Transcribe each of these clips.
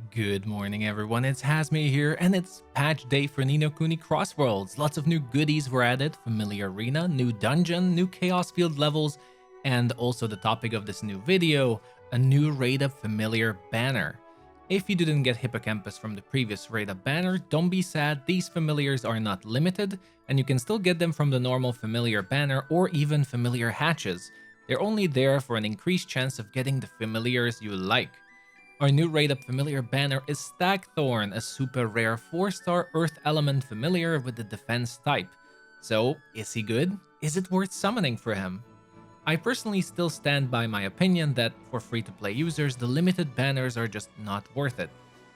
Good morning, everyone. It's Hazmy here, and it's patch day for Kuni Crossworlds. Lots of new goodies were added: familiar arena, new dungeon, new chaos field levels, and also the topic of this new video, a new raid of familiar banner. If you didn't get Hippocampus from the previous raid of banner, don't be sad. These familiars are not limited, and you can still get them from the normal familiar banner or even familiar hatches. They're only there for an increased chance of getting the familiars you like. Our new raid-up familiar banner is Stagthorn, a super rare 4-star Earth Element familiar with the defense type. So, is he good? Is it worth summoning for him? I personally still stand by my opinion that for free-to-play users, the limited banners are just not worth it.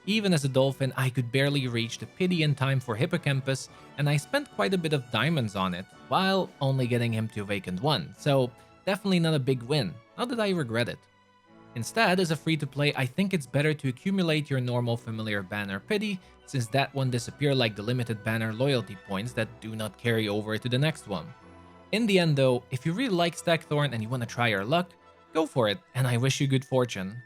Even as a dolphin, I could barely reach the pity in time for Hippocampus, and I spent quite a bit of diamonds on it, while only getting him to Awakened 1, so definitely not a big win, not that I regret it. Instead, as a free-to-play, I think it's better to accumulate your normal familiar banner pity, since that one disappears like the limited banner loyalty points that do not carry over to the next one. In the end though, if you really like Stagthorn and you want to try your luck, go for it, and I wish you good fortune.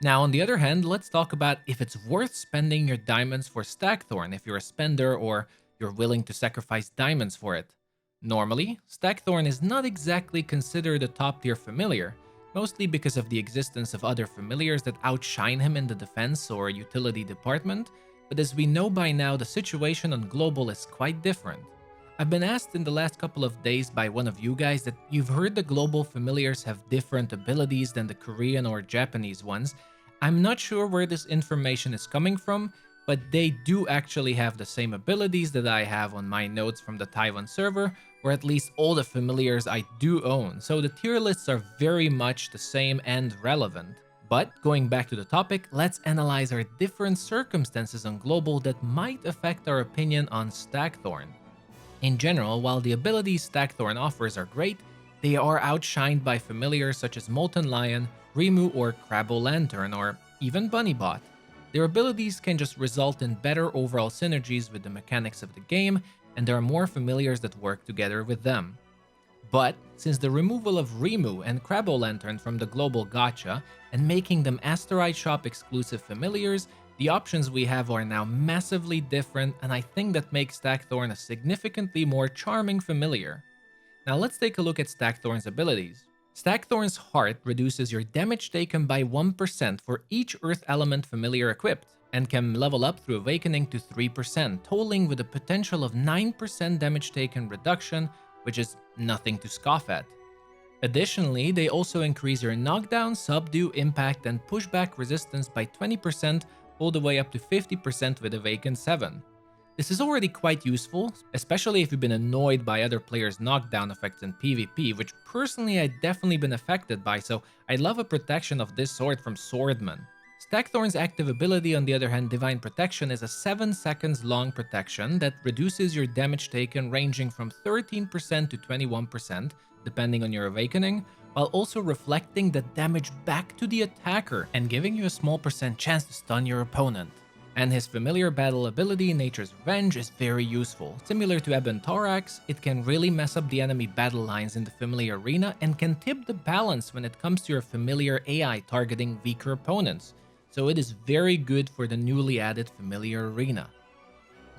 Now on the other hand, let's talk about if it's worth spending your diamonds for Stagthorn if you're a spender or you're willing to sacrifice diamonds for it. Normally, Stagthorn is not exactly considered a top tier familiar, mostly because of the existence of other familiars that outshine him in the defense or utility department, but as we know by now, the situation on global is quite different. I've been asked in the last couple of days by one of you guys that you've heard the global familiars have different abilities than the Korean or Japanese ones. I'm not sure where this information is coming from, but they do actually have the same abilities that I have on my notes from the Taiwan server, or at least all the familiars I do own, so the tier lists are very much the same and relevant. But going back to the topic, let's analyze our different circumstances on global that might affect our opinion on Stagthorn. In general, while the abilities Stagthorn offers are great, they are outshined by familiars such as Molten Lion, Rimu or Crabbo Lantern, or even Bunnybot. Their abilities can just result in better overall synergies with the mechanics of the game, and there are more familiars that work together with them. But since the removal of Rimu and Crabbo Lantern from the global gacha and making them Asteroid Shop exclusive familiars, the options we have are now massively different, and I think that makes Stagthorn a significantly more charming familiar. Now let's take a look at Stagthorn's abilities. Stagthorn's Heart reduces your damage taken by 1% for each Earth Element familiar equipped, and can level up through Awakening to 3%, totaling with a potential of 9% damage taken reduction, which is nothing to scoff at. Additionally, they also increase your knockdown, subdue, impact, and pushback resistance by 20% all the way up to 50% with Awaken 7. This is already quite useful, especially if you've been annoyed by other players' knockdown effects in PvP, which personally I've definitely been affected by, so I'd love a protection of this sort from Swordman. Stagthorn's active ability, on the other hand, Divine Protection, is a 7 seconds long protection that reduces your damage taken ranging from 13% to 21%, depending on your awakening, while also reflecting the damage back to the attacker and giving you a small percent chance to stun your opponent. And his familiar battle ability, Nature's Revenge, is very useful. Similar to Ebon Thorax, it can really mess up the enemy battle lines in the familiar arena and can tip the balance when it comes to your familiar AI targeting weaker opponents, so it is very good for the newly added familiar arena.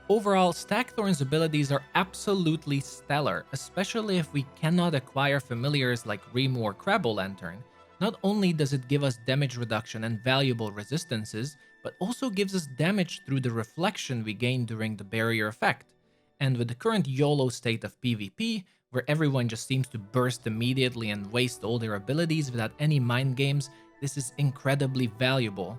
Overall, Stagthorn's abilities are absolutely stellar, especially if we cannot acquire familiars like Rimu or Crabbo Lantern. Not only does it give us damage reduction and valuable resistances, but also gives us damage through the reflection we gain during the barrier effect. And with the current YOLO state of PvP, where everyone just seems to burst immediately and waste all their abilities without any mind games, this is incredibly valuable.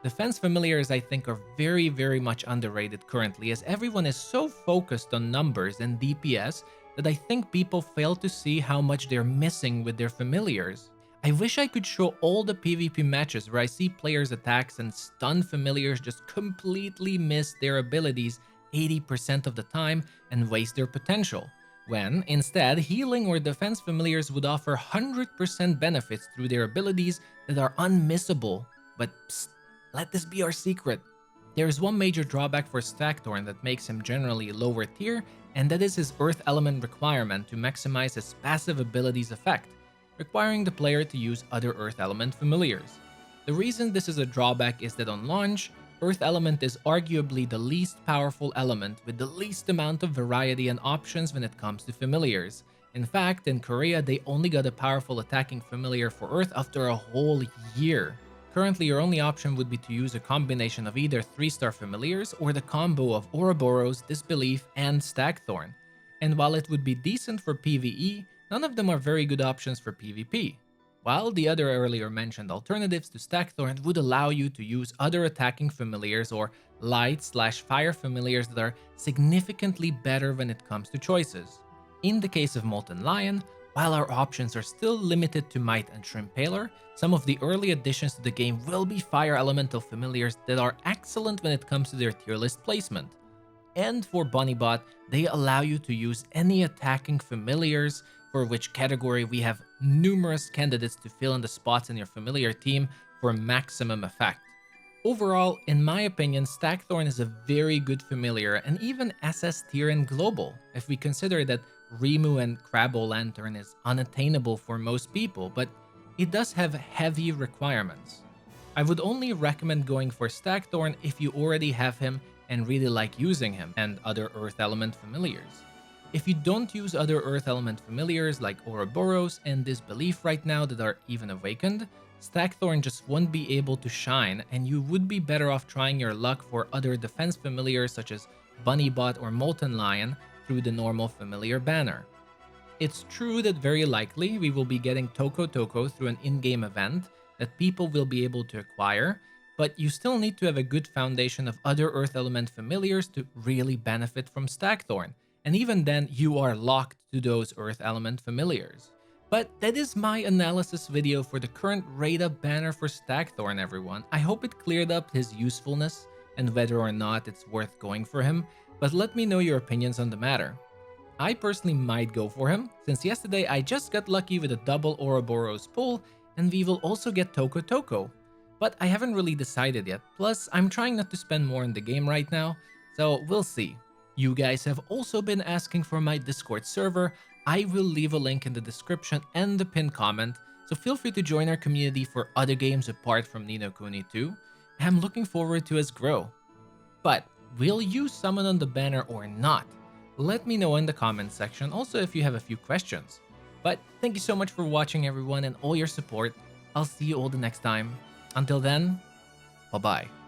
Defense familiars, I think, are very much underrated currently, as everyone is so focused on numbers and DPS that I think people fail to see how much they're missing with their familiars. I wish I could show all the PvP matches where I see players' attacks and stun familiars just completely miss their abilities 80% of the time and waste their potential, when instead healing or defense familiars would offer 100% benefits through their abilities that are unmissable. But psst, let this be our secret. There is one major drawback for Stagthorn that makes him generally lower tier, and that is his Earth Element requirement to maximize his passive abilities effect, requiring the player to use other Earth Element familiars. The The reason this is a drawback is that on launch, Earth Element is arguably the least powerful element with the least amount of variety and options when it comes to familiars. In fact, in Korea, they only got a powerful attacking familiar for Earth after a whole year. Currently, your only option would be to use a combination of either 3-star familiars or the combo of Ouroboros, Disbelief, and Stagthorn. And while it would be decent for PvE, none of them are very good options for PvP. While the other earlier mentioned alternatives to Stagthorn would allow you to use other attacking familiars or light/fire familiars that are significantly better when it comes to choices. In the case of Molten Lion, while our options are still limited to Might and Shrimpaler, some of the early additions to the game will be fire elemental familiars that are excellent when it comes to their tier list placement. And for Bunnybot, they allow you to use any attacking familiars, for which category we have numerous candidates to fill in the spots in your familiar team for maximum effect. Overall, in my opinion, Stagthorn is a very good familiar and even SS tier in global, if we consider that Rimu and Crabbo Lantern is unattainable for most people, but it does have heavy requirements. I would only recommend going for Stagthorn if you already have him and really like using him and other Earth Element familiars. If you don't use other Earth Element familiars like Ouroboros and Disbelief right now that are even awakened, Stagthorn just won't be able to shine, and you would be better off trying your luck for other defense familiars such as Bunnybot or Molten Lion through the normal familiar banner. It's true that very likely we will be getting Toko Toko through an in-game event that people will be able to acquire, but you still need to have a good foundation of other Earth Element familiars to really benefit from Stagthorn, and even then you are locked to those Earth Element familiars. But that is my analysis video for the current Rada banner for Stagthorn, everyone. I hope it cleared up his usefulness and whether or not it's worth going for him, but let me know your opinions on the matter. I personally might go for him, since yesterday I just got lucky with a double Ouroboros pull, and we will also get Toko Toko. But I haven't really decided yet, plus I'm trying not to spend more in the game right now, so we'll see. You guys have also been asking for my Discord server. I will leave a link in the description and the pinned comment, so feel free to join our community for other games apart from Ni no Kuni 2. I'm looking forward to us grow. But will you summon on the banner or not? Let me know in the comments section, also if you have a few questions. But thank you so much for watching, everyone, and all your support. I'll see you all the next time. Until then, bye-bye.